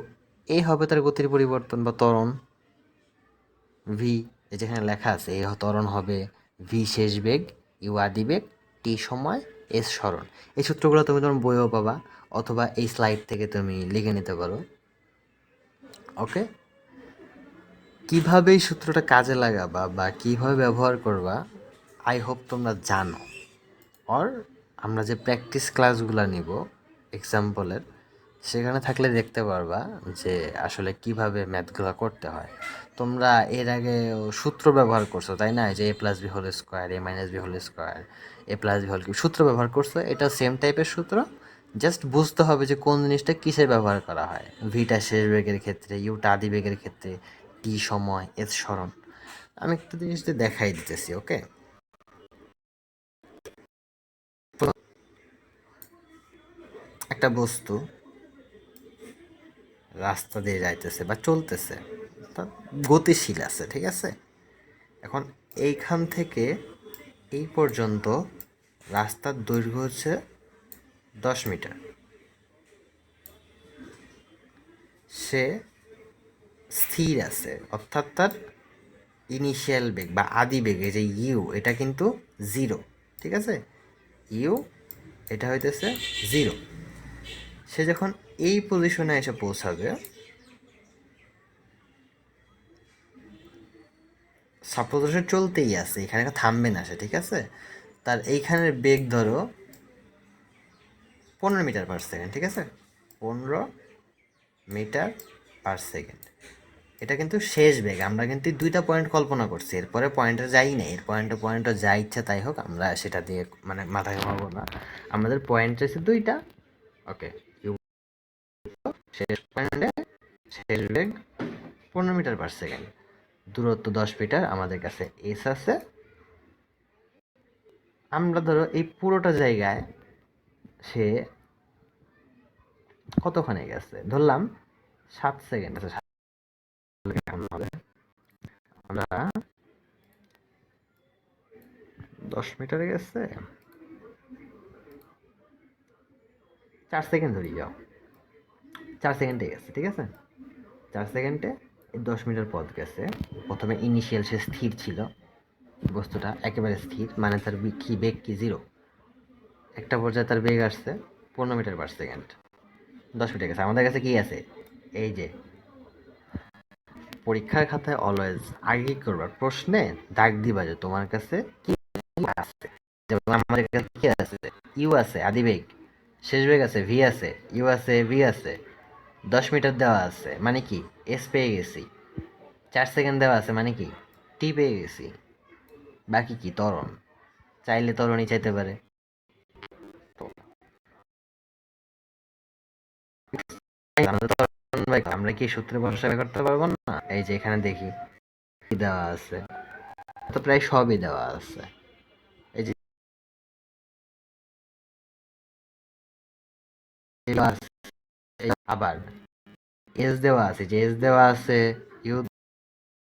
এই হবে তার গতির পরিবর্তন বা ত্বরণ। ভি, এই যেখানে লেখা আছে, এই ত্বরণ হবে ভি শেষ বেগ, ইউ আদি বেগ, টি সময়, এস সরণ। এই সূত্রগুলো তুমি তোমার বইও পাবা, অথবা এই স্লাইড থেকে তুমি লিখে নিতে পারো। ওকে, কীভাবে এই সূত্রটা কাজে লাগাবা বা কীভাবে ব্যবহার করবা, আই হোপ তোমরা জানো। অর আমরা যে প্র্যাকটিস ক্লাসগুলো নিব এক্সাম্পলের, সেখানে থাকলে দেখতে পারবা যে আসলে কিভাবে ম্যাথগুলো করতে হয়। তোমরা এর আগে সূত্র ব্যবহার করছো, তাই না? যে a+b² a-b², a+b³ সূত্র ব্যবহার করছো, এটা সেম টাইপের সূত্র, জাস্ট বুঝতে হবে যে কোন জিনিসটা কিসে ব্যবহার করা হয়। ভিটা শেষ বেগের ক্ষেত্রে, ইউটা আদি বেগের ক্ষেত্রে, টি সময়, এস সরণ। আমি একটা জিনিস দেখাই দিতেছি। ওকে, একটা বস্তু রাস্তা দিয়ে যাইতেছে বা চলতেছে, তা গতিশীল আছে, ঠিক আছে? এখন এইখান থেকে এই পর্যন্ত রাস্তার দৈর্ঘ্য হচ্ছে 10 মিটার। সে স্থির আছে, অর্থাৎ তার ইনিশিয়াল বেগ বা আদি বেগ, এই যে ইউ, এটা কিন্তু 0, ঠিক আছে? ইউ এটা হইতেছে 0। সে যখন এই পজিশনে এসে পৌঁছাবে, সাপোজ সে চলতেই আছে, এখানে থামবে না সে, ঠিক আছে? তার এইখানের বেগ ধরো 15 মিটার/সেকেন্ড, ঠিক আছে? 15 মিটার/সেকেন্ড। এটা কিন্তু শেষ বেগ। আমরা কিন্তু 2টা পয়েন্ট কল্পনা করছি, এরপরে পয়েন্টে যাই না, এর পয়েন্টে যা ইচ্ছা তাই হোক, আমরা সেটা দিয়ে মানে মাথা ঘামাবো না। আমাদের পয়েন্ট হচ্ছে 2টা। ওকে, শেষ পয়েন্টে শেষ বেগ 15 মিটার/সেকেন্ড, দূরত্ব 10 মিটার, আমাদের কাছে এস আছে। আমরা ধরো এই পুরোটা জায়গায় সে কতক্ষণে গেছে, ধরলাম 7 সেকেন্ড আছে। আমরা 10 মিটারে গেছে 4 সেকেন্ড ধরে যাও, 4 সেকেন্ডে গেছে, ঠিক আছে? 4 সেকেন্ডে এই 10 মিটার পথ গেছে। প্রথমে ইনিশিয়াল সে স্থির ছিল, বস্তুটা একেবারে স্থির, মানে তার কি বেগ কি 0। একটা পর্যায়ে তার বেগ আসছে 15 মিটার/সেকেন্ড, 10 মিটার গেছে। আমাদের কাছে কি আছে, এই যে পরীক্ষার খাতায় অলওয়েজ আগে কি করবা, প্রশ্নে দাগ দিবা যে তোমার কাছে কি আছে। যেমন আমাদের কাছে কি আছে, ইউ আছে আদি বেগ, শেষ বেগ আছে ভি আছে, ইউ আছে ভি আছে, 10 মিটার দেওয়া আছে মানে কি এস পেয়ে গেছি, 4 সেকেন্ড দেওয়া আছে মানে কি টি পেয়ে গেছি। বাকি কি ত্বরণ, চাইলে ত্বরণই চাইতে পারে। তো আমরা কি সূত্রে ভরসা করতে পারবো না? এই যে এখানে দেখি কি দেওয়া আছে, তো প্রায় সবই দেওয়া আছে। এই যে আবার এস দেওয়া আছে, যে এস দেওয়া আছে, ইউ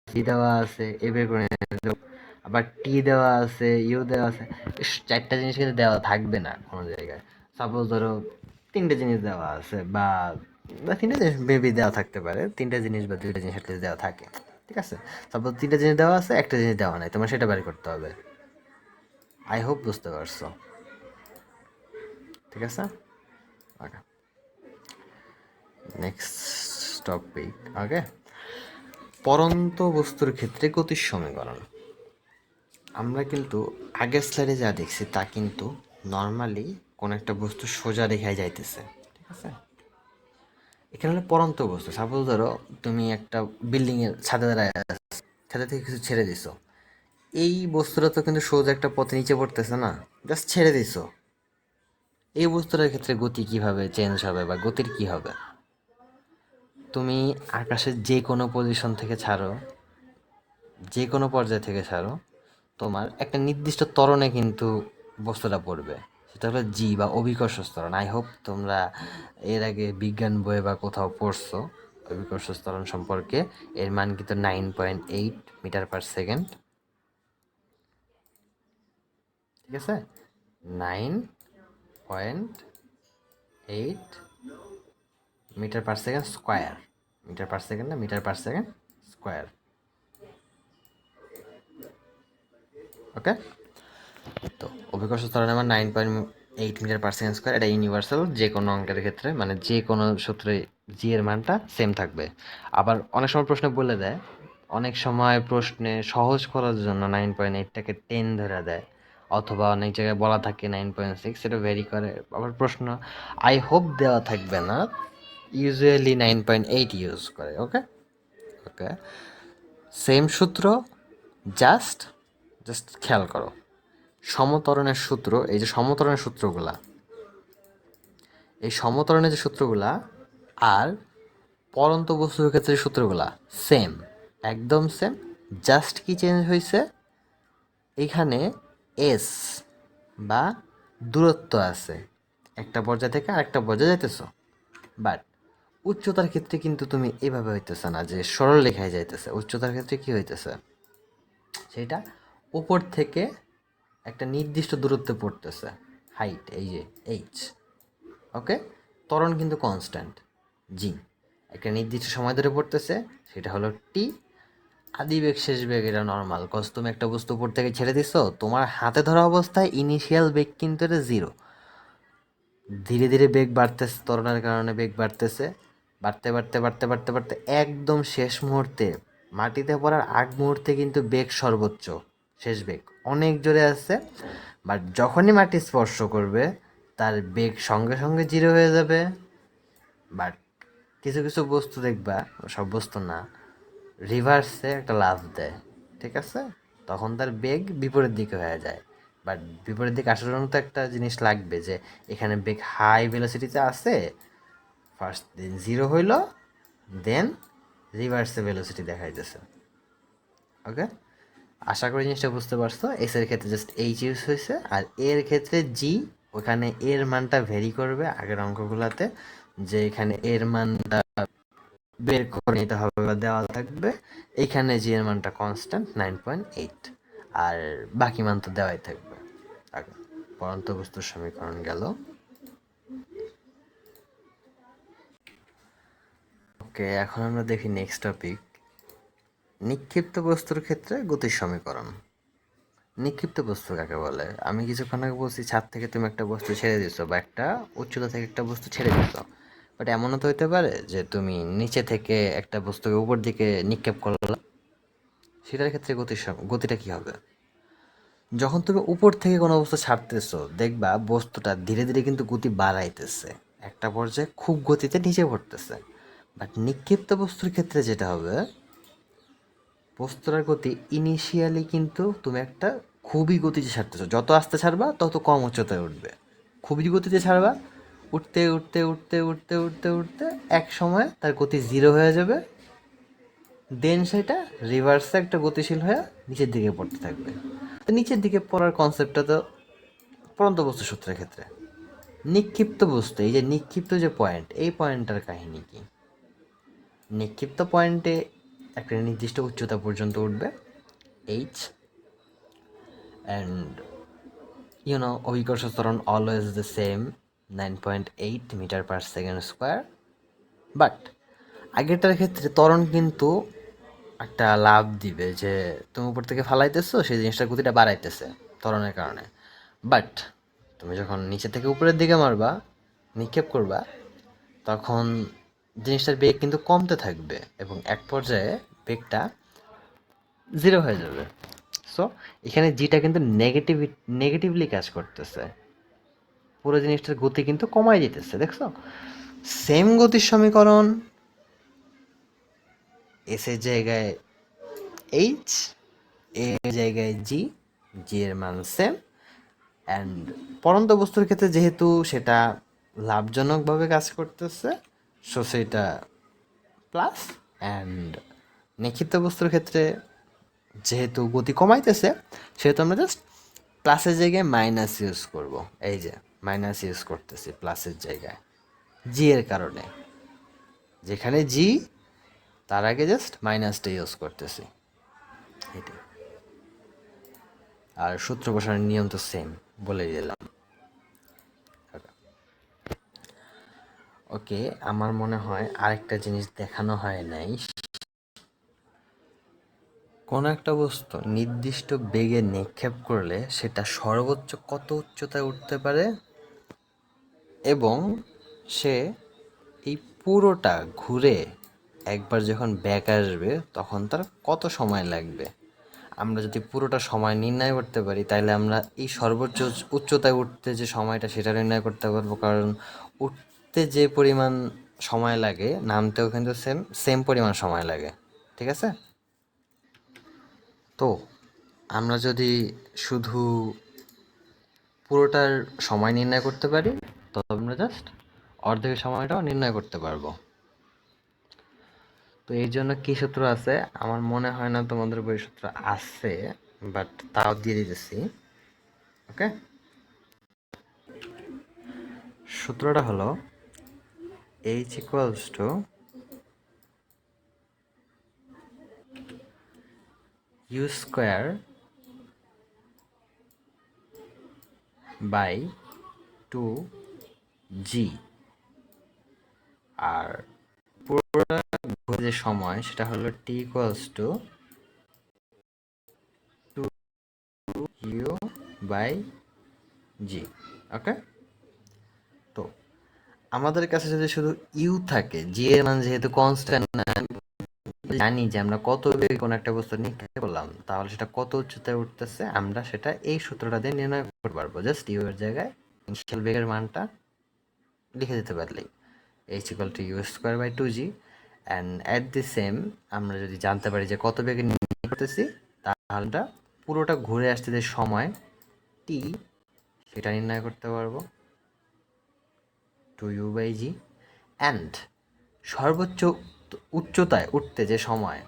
সি দেওয়া আছে, এ বের করে, আবার টি দেওয়া আছে, ইউ দেওয়া আছে। 4টা জিনিস কিন্তু দেওয়া থাকবে না কোনো জায়গায়। সাপোজ ধরো 3টে জিনিস দেওয়া আছে বা বা তিনটা জিনিস মেবি দেওয়া থাকতে পারে, তিনটা জিনিস বা দুইটা জিনিস অ্যাটলিস্ট দেওয়া থাকে, ঠিক আছে। তারপর তিনটা জিনিস দেওয়া আছে, একটা জিনিস দেওয়া নাই, তোমার সেটা বের করতে হবে। আই হোপ বুঝতে পারছো, ঠিক আছে। ওকে, নেক্সট টপিক। ওকে, পরন্ত বস্তুর ক্ষেত্রে গতির সমীকরণ। আমরা কিন্তু আগের স্লাইডে যা দেখছি তা কিন্তু নর্মালি কোনো একটা বস্তু সোজা রেখায় যাইতেছে, ঠিক আছে। এখানে হলো পরন্ত বস্তু। সাপোজ ধরো তুমি একটা বিল্ডিংয়ের ছাদে দাঁড়ায় আছো, ছাদে থেকে কিছু ছেড়ে দিছো, এই বস্তুটা তো কিন্তু সোজা একটা পথে নিচে পড়তেছে না, জাস্ট ছেড়ে দিছো। এই বস্তুটার ক্ষেত্রে গতি কিভাবে চেঞ্জ হবে বা গতির কি হবে? তুমি আকাশের যে কোনো পজিশন থেকে ছাড়ো, যে কোনো পর্যায় থেকে ছাড়ো, তোমার একটা নির্দিষ্ট ত্বরণে কিন্তু বস্তুটা পড়বে, সেটা হলো জি বা অভিকর্ষ ত্বরণ। আই হোপ তোমরা এর আগে বিজ্ঞান বইয়ে বা কোথাও পড়ছো অভিকর্ষ ত্বরণ সম্পর্কে। এর মান কিন্তু 9.8 মিটার পার সেকেন্ড, ঠিক আছে। 9.8 metre per second square, metre per second না, metre per second square. Okay, তো অভিকর্ষ ত্বরণ আমার 9.8 মিটার পার সেকেন্ড স্কোয়ার। এটা ইউনিভার্সাল, যে কোনো অঙ্কের ক্ষেত্রে, মানে যে কোনো সূত্রে জি এর মানটা সেম থাকবে। আবার অনেক সময় প্রশ্নে বলে দেয়, অনেক সময় প্রশ্নে সহজ করার জন্য 9.8টাকে 10 ধরে দেয়, অথবা অনেক জায়গায় বলা থাকে 9.6, সেটা ভেরি করে। আবার প্রশ্ন আই হোপ দেওয়া থাকবে না, ইউজুয়ালি 9.8 ইউজ করে। ওকে, ওকে, সেম সূত্র, জাস্ট জাস্ট খেয়াল করো সমতরণের সূত্র। এই যে সমতরণের সূত্রগুলা, এই সমতরণের যে সূত্রগুলা আর পরন্ত বস্তুর ক্ষেত্রে সূত্রগুলা সেম, একদম সেম। জাস্ট কি চেঞ্জ হয়েছে, এখানে এস বা দূরত্ব আছে, একটা পর্যায় থেকে আরেকটা পর্যায়ে যাইতেছ। বাট উচ্চতার ক্ষেত্রে কিন্তু তুমি এভাবে হইতেছে না যে সরল রেখায় যাইতেছে। উচ্চতার ক্ষেত্রে কি হইতেছে, সেটা উপর থেকে একটা নির্দিষ্ট দূরত্বে পড়তেছে, হাইট, এই যে এইচ। ওকে, ত্বরণ কিন্তু কনস্ট্যান্ট, জি, একটা নির্দিষ্ট সময় ধরে পড়তেছে, সেটা হলো টি। আদি বেগ শেষ বেগ এটা নর্মাল, কজ তুমি একটা বস্তু উপর থেকে ছেড়ে দিছো, তোমার হাতে ধরা অবস্থায় ইনিশিয়াল বেগ কিন্তু এটা জিরো। ধীরে ধীরে বেগ বাড়তেছে, ত্বরণের কারণে বেগ বাড়তেছে, বাড়তে বাড়তে বাড়তে বাড়তে বাড়তে একদম শেষ মুহূর্তে, মাটিতে পড়ার আগ মুহূর্তে কিন্তু বেগ সর্বোচ্চ, শেষ বেগ অনেক জোরে আসছে। বাট যখনই মাটি স্পর্শ করবে, তার বেগ সঙ্গে সঙ্গে জিরো হয়ে যাবে। বাট কিছু কিছু বস্তু দেখবা, সব বস্তু না, রিভার্সে একটা লাফ দেয়, ঠিক আছে, তখন তার বেগ বিপরীত দিকে হয়ে যায়। বাট বিপরীত দিকে আসার জন্য তো একটা জিনিস লাগবে, যে এখানে বেগ হাই ভেলোসিটিতে আছে, ফার্স্ট দেন জিরো হইল, দেন রিভার্সে ভেলোসিটি দেখাইতেছে। ওকে, আশা করি জিনিসটা বুঝতে পারছো। এস এর ক্ষেত্রে জাস্ট এইচ ইউজ হয়েছে, আর এর ক্ষেত্রে জি, ওখানে এর মানটা ভেরি করবে আগের অঙ্কগুলোতে, যে এখানে এর মানটা বের করে নিতে হবে বা দেওয়া থাকবে। এইখানে জি এর মানটা কনস্ট্যান্ট 9.8, আর বাকি মান তো দেওয়াই থাকবে। আগে পরন্ত বস্তুর সমীকরণ গেল। ওকে, এখন আমরা দেখি নেক্সট টপিক, নিক্ষিপ্ত বস্তুর ক্ষেত্রে গতির সমীকরণ। নিক্ষিপ্ত বস্তু কাকে বলে? আমি কিছুক্ষণ আগে বলছি ছাদ থেকে তুমি একটা বস্তু ছেড়ে দিছো, বা একটা উচ্চতা থেকে একটা বস্তু ছেড়ে দিছো। বাট এমনও তো হইতে পারে যে তুমি নিচে থেকে একটা বস্তুকে উপর দিকে নিক্ষেপ করলো, সেটার ক্ষেত্রে গতিটা কি হবে? যখন তুমি উপর থেকে কোনো বস্তু ছাড়তেছো, দেখবা বস্তুটা ধীরে ধীরে কিন্তু গতি বাড়াইতেছে, একটা পর্যায়ে খুব গতিতে নিচে পড়তেছে। বাট নিক্ষিপ্ত বস্তুর ক্ষেত্রে যেটা হবে, বস্তুটার গতি ইনিশিয়ালি কিন্তু তুমি একটা খুবই গতিতে ছাড়তেছো, যত আস্তে ছাড়বা তত কম উচ্চতায় উঠবে। খুবই গতিতে ছাড়বা, উঠতে উঠতে উঠতে উঠতে উঠতে উঠতে এক সময় তার গতি জিরো হয়ে যাবে, দেন সেটা রিভার্সে একটা গতিশীল হয়ে নিচের দিকে পড়তে থাকবে। তো নিচের দিকে পড়ার কনসেপ্টটা তো পরন্ত বস্তু সূত্রের ক্ষেত্রে। নিক্ষিপ্ত বস্তু, এই যে নিক্ষিপ্ত যে পয়েন্ট, এই পয়েন্টটার কাহিনী কি? নিক্ষিপ্ত পয়েন্টে একটা নির্দিষ্ট উচ্চতা পর্যন্ত উঠবে, এইচ, অ্যান্ড অভিকর্ষ ত্বরণ always the same, 9.8 metre per second square. But আগেরটার ক্ষেত্রে ত্বরণ কিন্তু একটা লাভ দিবে যে তুমি উপর থেকে ফালাইতেছো, সেই জিনিসটার গতিটা বাড়াইতেছে ত্বরণের কারণে। বাট তুমি যখন নিচে থেকে উপরের দিকে মারবা, নিক্ষেপ করবা, তখন জিনিসটার বেগ কিন্তু কমতে থাকবে এবং এক পর্যায়ে বেগটা জিরো হয়ে যাবে। সো এখানে জিটা কিন্তু নেগেটিভলি কাজ করতেছে, পুরো জিনিসটার গতি কিন্তু কমাই যেতেছে। দেখছো, সেম গতির সমীকরণ, এস এর জায়গায় এইচ, এর জায়গায় জি, জি এর মান সেম। অ্যান্ড পরন্ত বস্তুর ক্ষেত্রে যেহেতু সেটা লাভজনকভাবে কাজ করতেছে, সো সেটা প্লাস। অ্যান্ড নিক্ষিপ্ত বস্তুর ক্ষেত্রে যেহেতু গতি কমাইতেছে, সেহেতু আমরা জাস্ট প্লাসের জায়গায় মাইনাস ইউজ করব। এই যে মাইনাস ইউজ করতেছি প্লাসের জায়গায় জি এর কারণে, যেখানে জি তার আগে জাস্ট মাইনাসটা ইউজ করতেছি, এটাই। আর সূত্র প্রসারণের নিয়ম তো সেম, বলে দিলাম। ওকে, আমার মনে হয় আরেকটা জিনিস দেখানো হয় নাই। কোনো একটা বস্তু নির্দিষ্ট বেগে নিক্ষেপ করলে সেটা সর্বোচ্চ কত উচ্চতায় উঠতে পারে, এবং সে এই পুরোটা ঘুরে একবার যখন ব্যাক আসবে তখন তার কত সময় লাগবে। আমরা যদি পুরোটা সময় নির্ণয় করতে পারি, তাহলে আমরা এই সর্বোচ্চ উচ্চতায় উঠতে যে সময়টা সেটা নির্ণয় করতে পারবো, কারণ উঠতে যে পরিমাণ সময় লাগে নামতেও কিন্তু সেম সেম পরিমাণ সময় লাগে। ঠিক আছে? তো আমরা যদি শুধু পুরোটার সময় নির্ণয় করতে পারি, তবে আমরা জাস্ট অর্ধেকের সময়টাও নির্ণয় করতে পারবো। তো এই জন্য কী সূত্র আছে, আমার মনে হয় না তোমাদের বই সূত্র আছে, বাট তাও দিয়ে দিতেছি। ওকে, সূত্রটা হলো h equals to you square by 2g, আর পুরোটা ঘুরে যে সময় সেটা হলো t equals to 2u by g. Okay, তো আমাদের কাছে যদি শুধু ইউ থাকে, জি এর মান যেহেতু কনস্ট্যান্ট না, জানি যে আমরা কত বেগে কোনো একটা বস্তু নিক্ষেপ করলাম, তাহলে সেটা কত উচ্চতায় উঠতেছে আমরা সেটা এই সূত্রটা দিয়ে নির্ণয় করতে পারবো। জাস্ট ইউ এর জায়গায় ইনিশিয়াল বেগের মানটা লিখে দিতে পারলেই, H equal to you square by 2g। And at the same, আমরা যদি জানতে পারি যে কত বেগে নির্ণয় করতেছি, তাহলে আমরা পুরোটা ঘুরে আসতে যে সময় টি সেটা নির্ণয় করতে পারবো, 2u বাই জি। অ্যান্ড সর্বোচ্চ উচ্চতায় উঠতে যে সময়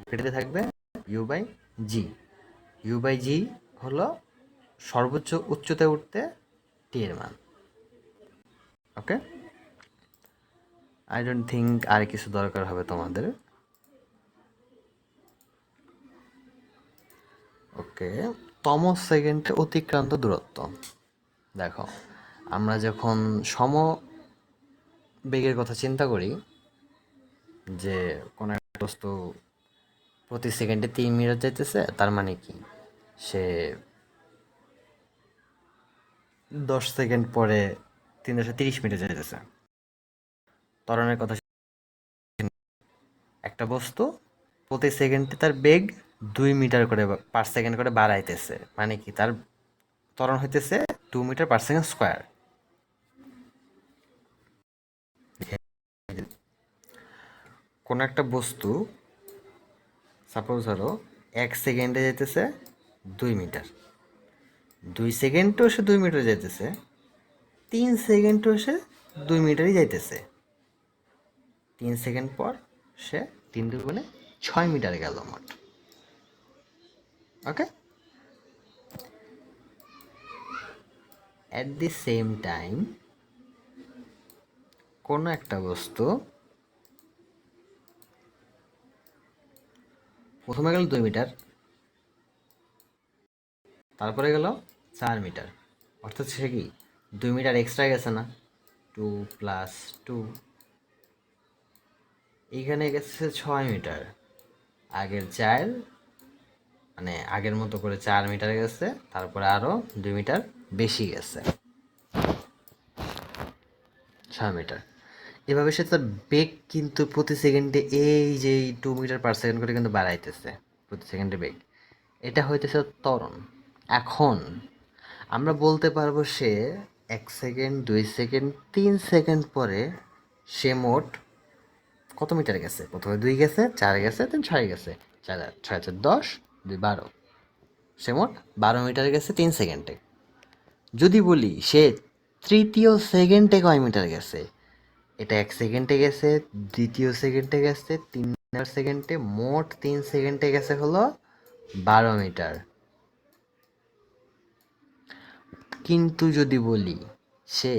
কেটে থাকবে U by G. U by G হলো সর্বোচ্চ উচ্চতায় উঠতে টি এর মান। ওকে, আই ডোন্ট থিঙ্ক আর কিছু দরকার হবে তোমাদের। ওকে, তম সেকেন্ডে অতিক্রান্ত দূরত্ব। দেখো, আমরা যখন সম বেগের কথা চিন্তা করি, যে কোনো একটা বস্তু প্রতি সেকেন্ডে 3 মিটার যাইতেছে, তার মানে কি সে 10 সেকেন্ড পরে 330 মিটার যাইতেছে। ত্বরণের কথা, একটা বস্তু প্রতি সেকেন্ডে তার বেগ 2 মিটার করে পার সেকেন্ড করে বাড়াইতেছে, মানে কি তার ত্বরণ হইতেছে 2 মিটার পার সেকেন্ড স্কোয়ার। কোনো একটা বস্তু সাপোজ ধরো 1 সেকেন্ডে যেতেছে 2 মিটার, 2 সেকেন্ডও সে 2 মিটার যাইতেছে, 3 সেকেন্ডও সে 2 মিটারই যাইতেছে। 3 সেকেন্ড পর সে 3 × 2 = 6 মিটার গেল মোট। ওকে, অ্যাট দি সেম টাইম কোনো একটা বস্তু প্রথমে গেল 2 মিটার, তারপরে গেল 4 মিটার, অর্থাৎ সে কি 2 মিটার এক্সট্রা গেছে না, 2 + 2, এইখানে গেছে 6 মিটার, আগের 4 মানে আগের মতো করে 4 মিটার গেছে, তারপরে আরও 2 মিটার বেশি গেছে, 6 মিটার। এভাবে সে তার বেগ কিন্তু প্রতি সেকেন্ডে এই যে 2 মিটার/সেকেন্ড করে কিন্তু বাড়াইতেছে, প্রতি সেকেন্ডে বেগ। এটা হইতেছে ত্বরণ। এখন আমরা বলতে পারবো সে 1 সেকেন্ড, 2 সেকেন্ড, 3 সেকেন্ড পরে সে মোট কত মিটার গেছে। প্রথমে 2 গেছে, 4 গেছে, 6 গেছে, 4 6 10, 2 12, সে মোট 12 মিটার গেছে 3 সেকেন্ডে। যদি বলি সে তৃতীয় সেকেন্ডে কয় মিটার গেছে, এটা 1 সেকেন্ডে গেছে, দ্বিতীয় সেকেন্ডে গেছে, 3 সেকেন্ডে, মোট 3 সেকেন্ডে গেছে হলো 12 মিটার। কিন্তু যদি বলি সে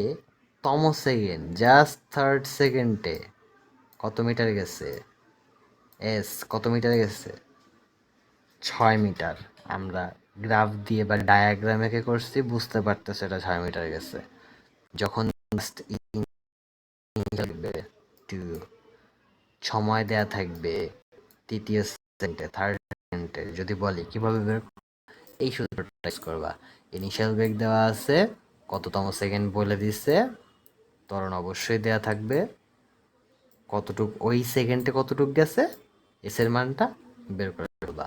তম সেকেন্ড, জাস্ট থার্ড সেকেন্ডে কত মিটার গেছে, কত মিটার গেছে, 6 মিটার। আমরা গ্রাফ দিয়ে বা ডায়াগ্রাম এঁকে করছি, বুঝতে পারতেছে এটা 6 মিটার গেছে। যখন সময় দেয়া থাকবে তৃতীয় সেকেন্ডে, থার্ড সেকেন্ডে, যদি বলি কিভাবে বের, এই সূত্রটা ইউজ করবা। ইনিশিয়াল বেগ দেওয়া আছে, কততম সেকেন্ড বলে দিচ্ছে, ত্বরণ অবশ্যই দেয়া থাকবে, কতটুক ওই সেকেন্ডে কতটুক গেছে, এর মানটা বের করে ফেলবা।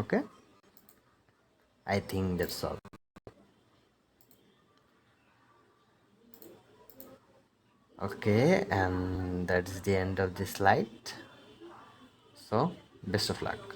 Okay, I think that's all. Okay, and that's the end of this slide. So, best of luck.